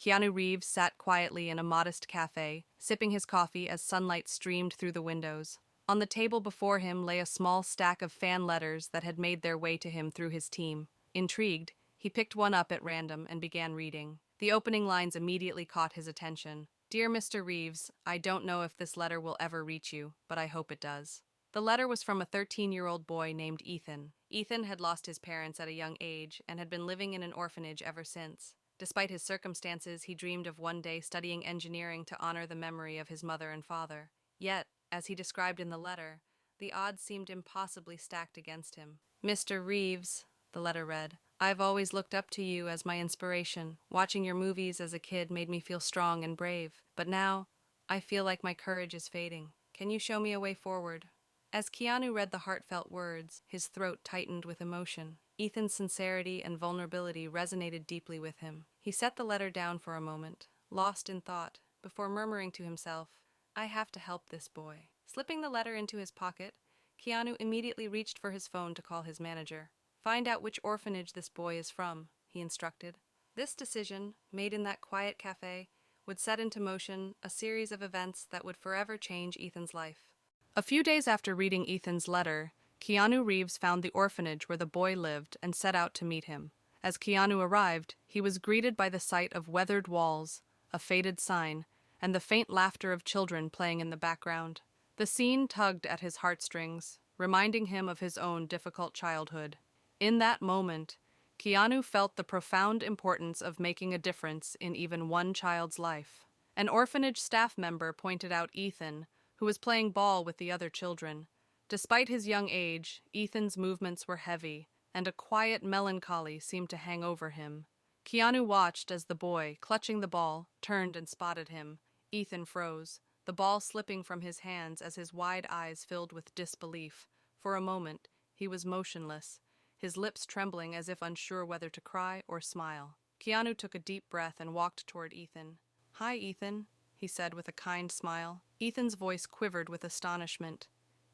Keanu Reeves sat quietly in a modest cafe, sipping his coffee as sunlight streamed through the windows. On the table before him lay a small stack of fan letters that had made their way to him through his team. Intrigued, he picked one up at random and began reading. The opening lines immediately caught his attention. "Dear Mr. Reeves, I don't know if this letter will ever reach you, but I hope it does." The letter was from a 13-year-old boy named Ethan. Ethan had lost his parents at a young age and had been living in an orphanage ever since. Despite his circumstances, he dreamed of one day studying engineering to honor the memory of his mother and father. Yet, as he described in the letter, the odds seemed impossibly stacked against him. "Mr. Reeves," the letter read, "I've always looked up to you as my inspiration. Watching your movies as a kid made me feel strong and brave. But now, I feel like my courage is fading. Can you show me a way forward?" As Keanu read the heartfelt words, his throat tightened with emotion. Ethan's sincerity and vulnerability resonated deeply with him. He set the letter down for a moment, lost in thought, before murmuring to himself, "I have to help this boy." Slipping the letter into his pocket, Keanu immediately reached for his phone to call his manager. "Find out which orphanage this boy is from," he instructed. This decision, made in that quiet cafe, would set into motion a series of events that would forever change Ethan's life. A few days after reading Ethan's letter, Keanu Reeves found the orphanage where the boy lived and set out to meet him. As Keanu arrived, he was greeted by the sight of weathered walls, a faded sign, and the faint laughter of children playing in the background. The scene tugged at his heartstrings, reminding him of his own difficult childhood. In that moment, Keanu felt the profound importance of making a difference in even one child's life. An orphanage staff member pointed out Ethan, who was playing ball with the other children. Despite his young age, Ethan's movements were heavy, and a quiet melancholy seemed to hang over him. Keanu watched as the boy, clutching the ball, turned and spotted him. Ethan froze, the ball slipping from his hands as his wide eyes filled with disbelief. For a moment, he was motionless, his lips trembling as if unsure whether to cry or smile. Keanu took a deep breath and walked toward Ethan. "Hi, Ethan," he said with a kind smile. Ethan's voice quivered with astonishment.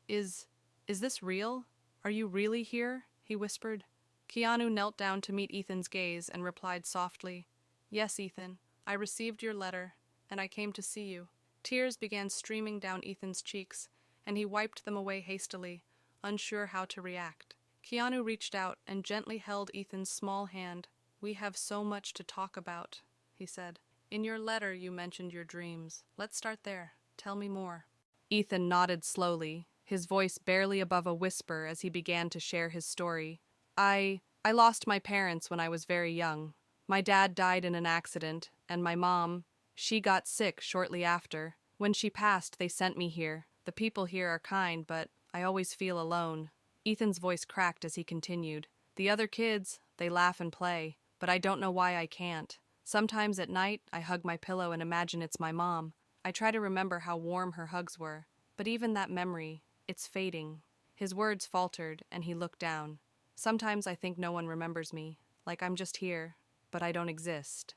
Is this real? Are you really here?" he whispered. Keanu knelt down to meet Ethan's gaze and replied softly, "Yes, Ethan, I received your letter, and I came to see you." Tears began streaming down Ethan's cheeks, and he wiped them away hastily, unsure how to react. Keanu reached out and gently held Ethan's small hand. "We have so much to talk about," he said. "In your letter you mentioned your dreams. Let's start there. Tell me more." Ethan nodded slowly, his voice barely above a whisper as he began to share his story. I lost my parents when I was very young. My dad died in an accident, and my mom, she got sick shortly after. When she passed, they sent me here. The people here are kind, but I always feel alone." Ethan's voice cracked as he continued. "The other kids, they laugh and play, but I don't know why I can't. Sometimes at night, I hug my pillow and imagine it's my mom. I try to remember how warm her hugs were, but even that memory, it's fading." His words faltered, and he looked down. "Sometimes I think no one remembers me, like I'm just here, but I don't exist."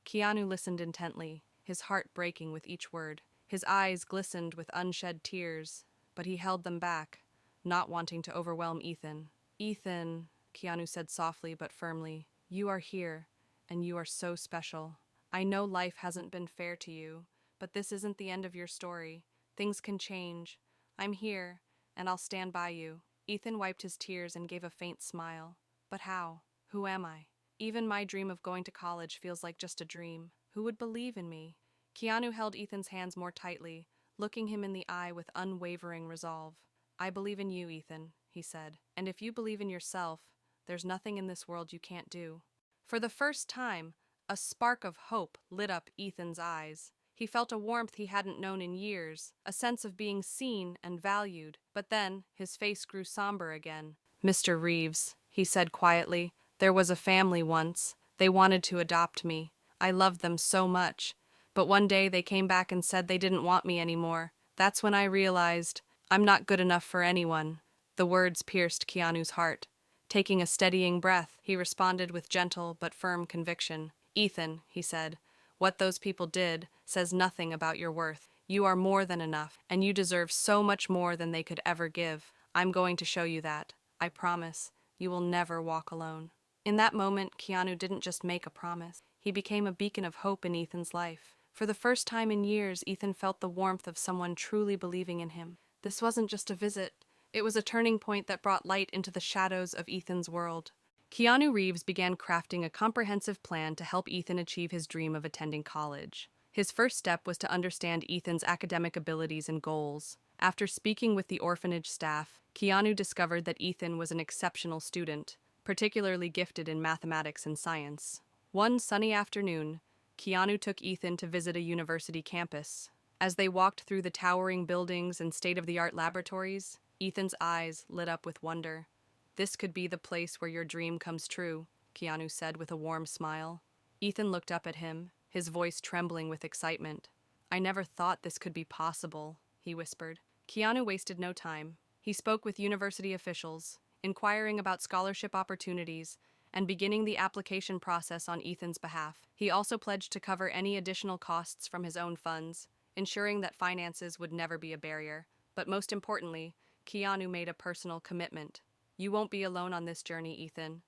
Keanu listened intently, his heart breaking with each word. His eyes glistened with unshed tears, but he held them back, not wanting to overwhelm Ethan. "Ethan," Keanu said softly but firmly, "you are here, and you are so special. I know life hasn't been fair to you, but this isn't the end of your story. Things can change. I'm here, and I'll stand by you." Ethan wiped his tears and gave a faint smile. "But how? Who am I? Even my dream of going to college feels like just a dream. Who would believe in me?" Keanu held Ethan's hands more tightly, looking him in the eye with unwavering resolve. "I believe in you, Ethan," he said, "and if you believe in yourself, there's nothing in this world you can't do." For the first time, a spark of hope lit up Ethan's eyes. He felt a warmth he hadn't known in years, a sense of being seen and valued. But then, his face grew somber again. "Mr. Reeves," he said quietly, "there was a family once. They wanted to adopt me. I loved them so much. But one day they came back and said they didn't want me anymore. That's when I realized I'm not good enough for anyone." The words pierced Keanu's heart. Taking a steadying breath, he responded with gentle but firm conviction. "Ethan," he said, "what those people did says nothing about your worth. You are more than enough, and you deserve so much more than they could ever give. I'm going to show you that. I promise. You will never walk alone." In that moment, Keanu didn't just make a promise. He became a beacon of hope in Ethan's life. For the first time in years, Ethan felt the warmth of someone truly believing in him. This wasn't just a visit, it was a turning point that brought light into the shadows of Ethan's world. Keanu Reeves began crafting a comprehensive plan to help Ethan achieve his dream of attending college. His first step was to understand Ethan's academic abilities and goals. After speaking with the orphanage staff, Keanu discovered that Ethan was an exceptional student, particularly gifted in mathematics and science. One sunny afternoon, Keanu took Ethan to visit a university campus. As they walked through the towering buildings and state-of-the-art laboratories, Ethan's eyes lit up with wonder. "This could be the place where your dream comes true," Keanu said with a warm smile. Ethan looked up at him, his voice trembling with excitement. "I never thought this could be possible," he whispered. Keanu wasted no time. He spoke with university officials, inquiring about scholarship opportunities, and beginning the application process on Ethan's behalf. He also pledged to cover any additional costs from his own funds, ensuring that finances would never be a barrier. But most importantly, Keanu made a personal commitment. "You won't be alone on this journey, Ethan.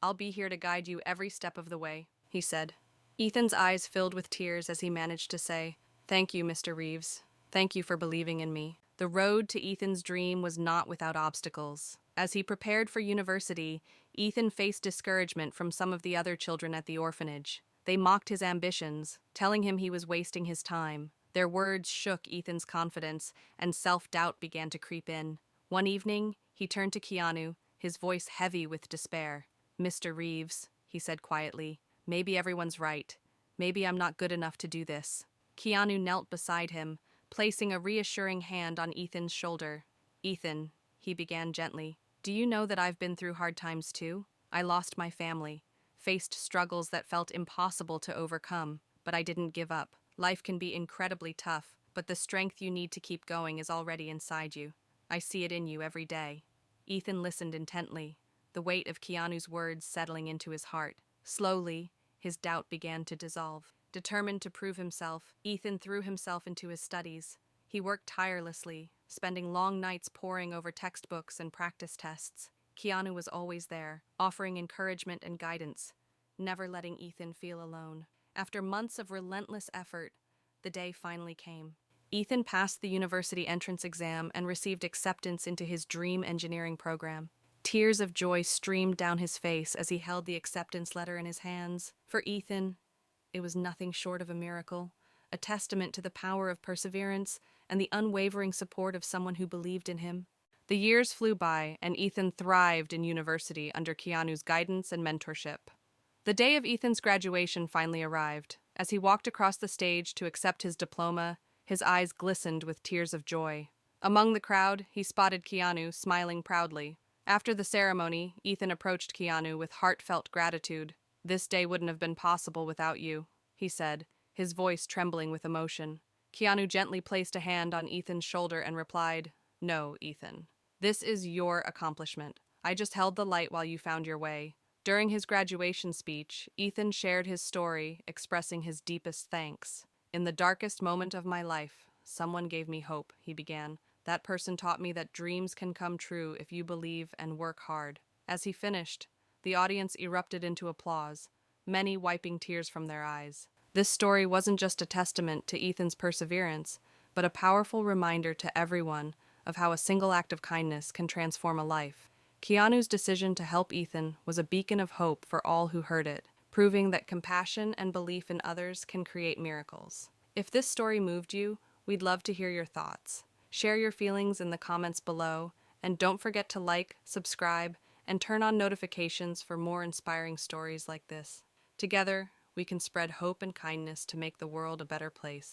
I'll be here to guide you every step of the way," he said. Ethan's eyes filled with tears as he managed to say, "Thank you, Mr. Reeves. Thank you for believing in me." The road to Ethan's dream was not without obstacles. As he prepared for university, Ethan faced discouragement from some of the other children at the orphanage. They mocked his ambitions, telling him he was wasting his time. Their words shook Ethan's confidence, and self-doubt began to creep in. One evening, he turned to Keanu, his voice heavy with despair. "Mr. Reeves," he said quietly, "maybe everyone's right. Maybe I'm not good enough to do this." Keanu knelt beside him, placing a reassuring hand on Ethan's shoulder. "Ethan," he began gently, "do you know that I've been through hard times too? I lost my family, faced struggles that felt impossible to overcome, but I didn't give up. Life can be incredibly tough, but the strength you need to keep going is already inside you. I see it in you every day." Ethan listened intently, the weight of Keanu's words settling into his heart. Slowly, his doubt began to dissolve. Determined to prove himself, Ethan threw himself into his studies. He worked tirelessly, spending long nights poring over textbooks and practice tests. Keanu was always there, offering encouragement and guidance, never letting Ethan feel alone. After months of relentless effort, the day finally came. Ethan passed the university entrance exam and received acceptance into his dream engineering program. Tears of joy streamed down his face as he held the acceptance letter in his hands. For Ethan, it was nothing short of a miracle, a testament to the power of perseverance and the unwavering support of someone who believed in him. The years flew by, and Ethan thrived in university under Keanu's guidance and mentorship. The day of Ethan's graduation finally arrived. As he walked across the stage to accept his diploma, his eyes glistened with tears of joy. Among the crowd, he spotted Keanu, smiling proudly. After the ceremony, Ethan approached Keanu with heartfelt gratitude. "This day wouldn't have been possible without you," he said, his voice trembling with emotion. Keanu gently placed a hand on Ethan's shoulder and replied, "No, Ethan. This is your accomplishment. I just held the light while you found your way." During his graduation speech, Ethan shared his story, expressing his deepest thanks. "In the darkest moment of my life, someone gave me hope," he began. "That person taught me that dreams can come true if you believe and work hard." As he finished, the audience erupted into applause, many wiping tears from their eyes. This story wasn't just a testament to Ethan's perseverance, but a powerful reminder to everyone of how a single act of kindness can transform a life. Keanu's decision to help Ethan was a beacon of hope for all who heard it, proving that compassion and belief in others can create miracles. If this story moved you, we'd love to hear your thoughts. Share your feelings in the comments below, and don't forget to like, subscribe, and turn on notifications for more inspiring stories like this. Together, we can spread hope and kindness to make the world a better place.